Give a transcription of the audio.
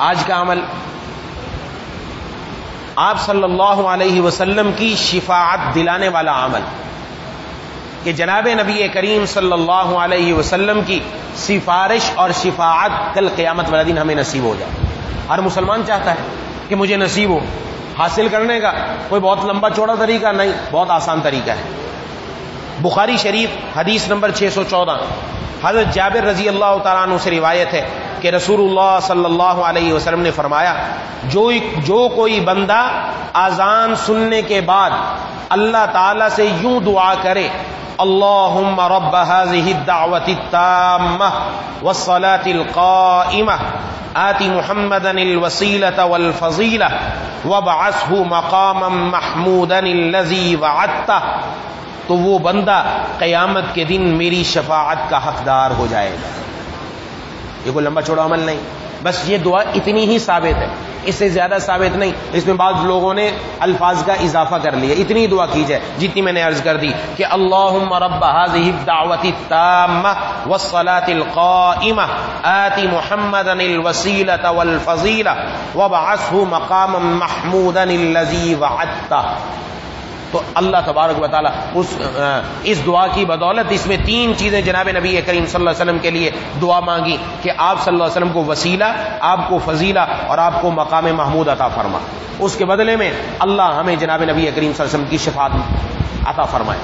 آج کا عمل آپ صلی اللہ علیہ وسلم کی شفاعت دلانے والا عمل کہ جناب نبی کریم صلی اللہ علیہ وسلم کی سفارش اور شفاعت کل قیامت والے دن ہمیں نصیب ہو جائے. ہر مسلمان چاہتا ہے کہ مجھے نصیب ہو. حاصل کرنے کا کوئی بہت لمبا چوڑا طریقہ نہیں، بہت آسان طریقہ ہے. بخاری شریف حدیث نمبر 614 حضرت جابر رضی اللہ تعالیٰ عنہ سے روایت ہے کہ رسول اللہ صلی اللہ علیہ وسلم نے فرمایا جو کوئی بندہ اذان سننے کے بعد اللہ تعالی سے یوں دعا کرے اللہم رب هذه الدعوة التامة والصلاة القائمة آت محمدا الوسيلة والفضيلة وابعثه مقاما محمودا الذي وعدته، تو وہ بندہ قیامت کے دن میری شفاعت کا حقدار ہو جائے گا. یہ کوئی لمبا چوڑا عمل نہیں، بس یہ دعا اتنی ہی ثابت ہے، اس سے زیادہ ثابت نہیں. اس میں بعض لوگوں نے الفاظ کا اضافہ کر لیا. اتنی دعا کی جائے جتنی میں نے عرض کر دی کہ اللہم رب هذه الدعوة التامة والصلاة القائمة آت محمدا الوسيلة والفضيلة وابعثه مقاما محمودا الذي وعدته. تو اللہ تبارک و تعالیٰ اس دعا کی بدولت اس میں 3 چیزیں جناب نبی کریم صلی اللہ علیہ وسلم کے لیے دعا مانگی کہ آپ صلی اللہ علیہ وسلم کو وسیلہ، آپ کو فضیلہ اور آپ کو مقام محمود عطا فرما. اس کے بدلے میں اللہ ہمیں جناب نبی کریم صلی اللہ علیہ وسلم کی شفاعت عطا فرمائے.